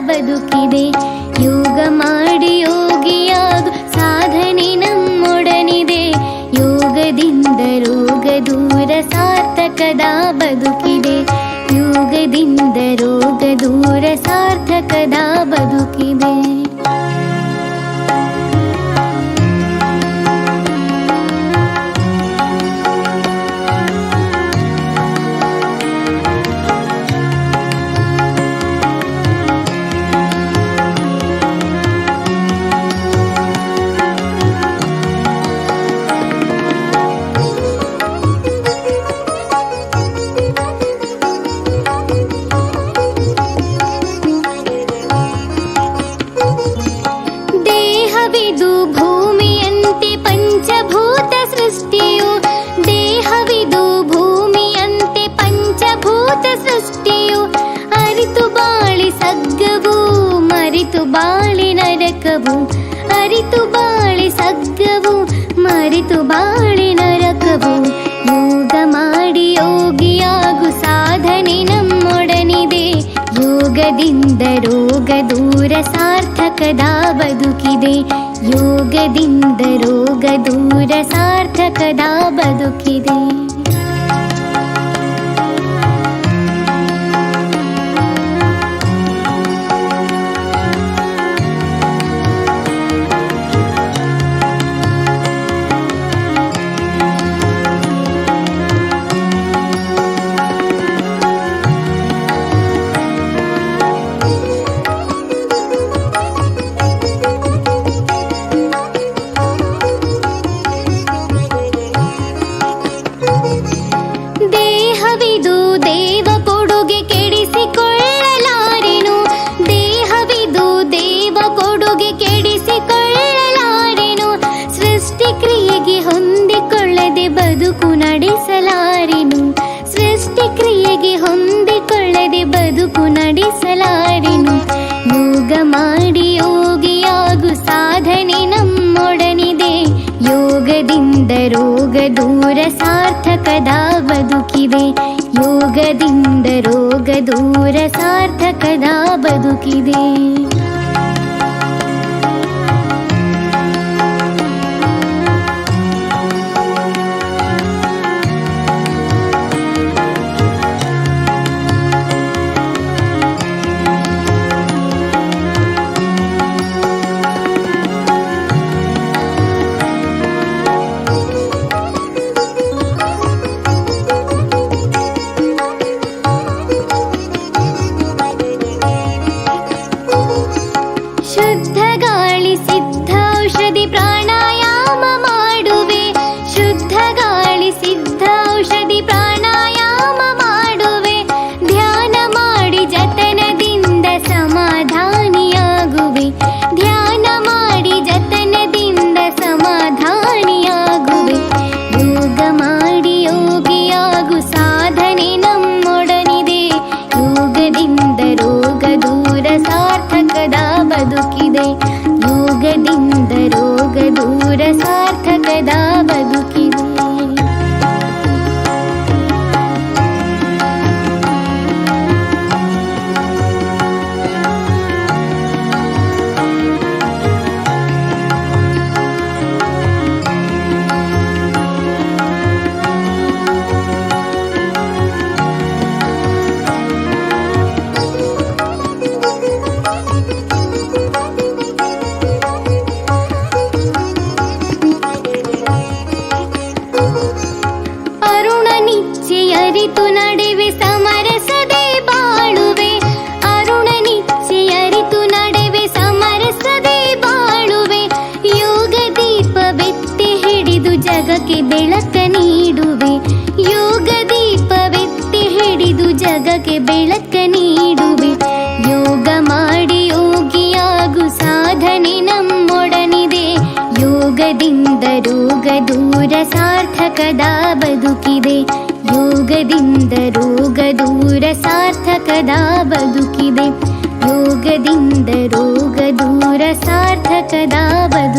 ಬದುಕಿದೆ. ಯೋಗ ಮಾಡಿ ಯೋಗಿಯಾಗು ಸಾಧನೆ ನಮ್ಮೊಡನಿದೆ. ಯೋಗದಿಂದ ರೋಗ ದೂರ ಸಾರ್ಥಕದ ಬದುಕಿದೆ. ಯೋಗದಿಂದ ರೋಗ ದೂರ ಸಾರ್ಥಕದ ಬದುಕಿದೆ. ಬಾಳಿ ನರಕವು ಅರಿತು ಬಾಳಿ ಸಗ್ಗವು ಮರಿತು ಬಾಳಿ ನರಕವು. ಯೋಗ ಮಾಡಿ ಯೋಗಿಯಾಗು ಸಾಧನೆ ನಮ್ಮೊಡನಿದೆ. ಯೋಗದಿಂದ ರೋಗ ದೂರ ಸಾರ್ಥಕದ ಬದುಕಿದೆ. ಯೋಗದಿಂದ ರೋಗ ದೂರ ಸಾರ್ಥಕದ ಬದುಕಿದೆ. ಬದುಕು ನಡೆಸಲಾರೆನು. ಸೃಷ್ಟಿ ಕ್ರಿಯೆಗೆ ಹೊಂದಿಕೊಳ್ಳದೆ ಬದುಕು ನಡೆಸಲಾರೆನು. ಯೋಗ ಮಾಡಿ ಯೋಗಿಯಾಗು ಸಾಧನೆ ನಮ್ಮೊಡನಿದೆ. ಯೋಗದಿಂದ ರೋಗ ದೂರ ಸಾರ್ಥಕದ ಬದುಕಿದೆ. ಯೋಗದಿಂದ ರೋಗ ದೂರ ಸಾರ್ಥಕದ ಬದುಕಿದೆ. ಯೋಗದಿಂದ ರೋಗ ದೂರ ಸಾರ್ಥಕದ ಬದುಕಿದೆ. ಸಾರ್ಥಕದ ಬದುಕಿದೆ. ಯೋಗದಿಂದ ರೋಗ ದೂರ ಸಾರ್ಥಕದ ಬದುಕಿದೆ. ಯೋಗದಿಂದ ರೋಗ ದೂರ ಸಾರ್ಥಕದ ಬದುಕಿದೆ.